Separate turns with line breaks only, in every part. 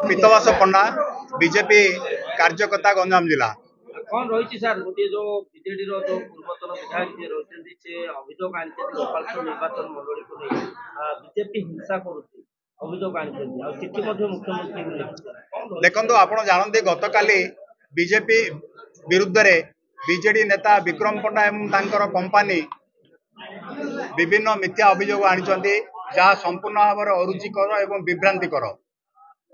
मितवास पंडा BJP कार्यकर्ता गंजाम जिला।
कौन रही सर गोटे जो विजेडी जो पूर्वतन विधायक जी रही से अभियोग आनी गोपालपुर निर्वाचन मंडली को नहीं बीजेपी हिंसा करुच्ची अभियोग आनी चिठी मुख्यमंत्री
देखो आप जानते गत काली बीजेपी विरुद्ध रे बीजेडी नेता विक्रम पंडा एवं कंपानी विभिन्न मिथ्या अभियोग आनी जहाँ संपूर्ण भाव अरुचिकर एवं विभ्रांतिकर।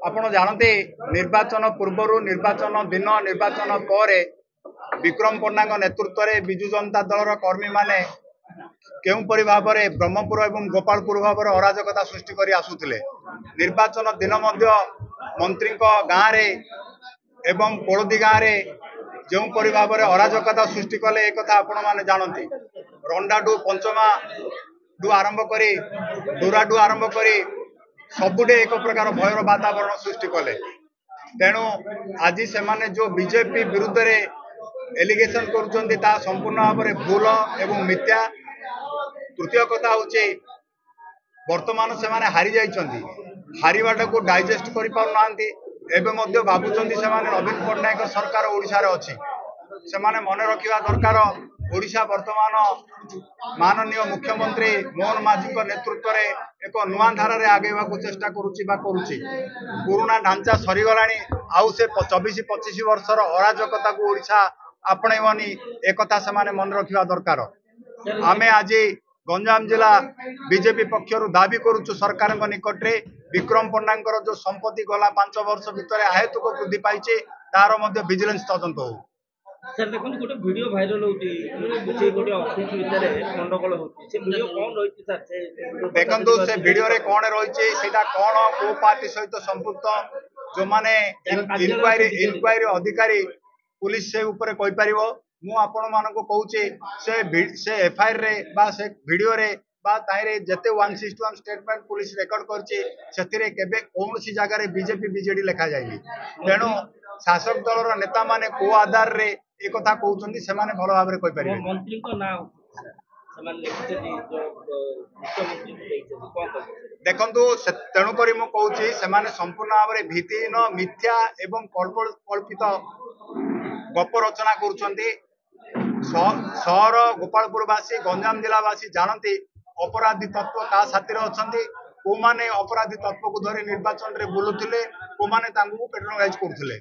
आपण जानते निर्वाचन पूर्वर निर्वाचन दिन निर्वाचन पर विक्रम पंडा नेतृत्व में विजु जनता दल कर्मी माने केउपरि भाव में ब्रह्मपुर एवं गोपालपुर भाव में अराजकता सृष्टि कर आसुले। निर्वाचन दिन मंत्री गाँव में एवं कोड़दी गाँव में जो परि भाव में अराजकता सृष्टि कले एक आपण मैंने जानते रंडाडू पंचमा डू आरंभ करी डोराडू आरंभ करी सबुडे एक प्रकार भयर वातावरण सृष्टि कले। तेणु आज से माने जो बीजेपी विरुद्ध रे एलिगेशन करुछन्ती ता संपूर्ण भाव में भूल एवं मिथ्या। तृतीय कथा होचे वर्तमान से माने हारी जाइछन्ती हारिवाटा को डाइजेस्ट करि पाउ नांती एबे मध्य भाबुछन्ती से माने नवीन पटनायक सरकार ओडिशा रे अछि। से माने मने रखिबा दरकार ओडिशा वर्तमान माननीय मुख्यमंत्री मोहन माझी नेतृत्व में एक नुआ धारा रे आगेवा को चेष्टा करुच्ची। पुराना ढांचा सरीगलानी आउ से 24-25 वर्षर अराजकता को ओडिशा आपणेबनी एक से मन रखा दरकार। आमे आज गंजाम जिला बीजेपी पक्षर दाबी करुचु सरकार निकट में विक्रम पंडा जो संपत्ति गला 5 वर्ष भितर आयतुक वृद्धि पाई तार विजिलेंस तदंत हो।
सर देखो गोटे वीडियो भाइराल होती गोटे ऑफिस भितर गंडगोल होती से वीडियो कौन रही सर से
देखो से वीडियो रे कौन रही कौन को पार्टी सहित संपुक्त जो माने इनक्वारी अधिकारी पुलिस से ऊपर कहि परिबो। मु आपण मानको कहूचे से एफआईआर रे बा से वीडियो रे बा ताइरे जते 161 स्टेटमेंट पुलिस रेकॉर्ड करछि सेतिरे केबे कौन सी जगह रे बीजेपी बीजेडी लिखा जायनी। तेणु शासक दलर नेता माने को आधार रे एक कथा कहउछन्ती से माने भलो भाबरे कहि परिबे।
मंत्री को नाम समान लिखितली जो मुख्यमंत्री देइछथि कोन
देखंतु तेणु करी मु कहउछि से माने संपूर्ण भाबरे भीतिहीन मिथ्या एवं कल्पित गप रचना करुछन्ती। शहर गोपालपुरवासी गंजाम जिलावासी जानती अपराधी तत्व का साथी अच्छा को माने अपराधी तत्व को धरी निर्वाचन रे बुलुथिले को माने तांगु पेट्रोलाइज करुथिले।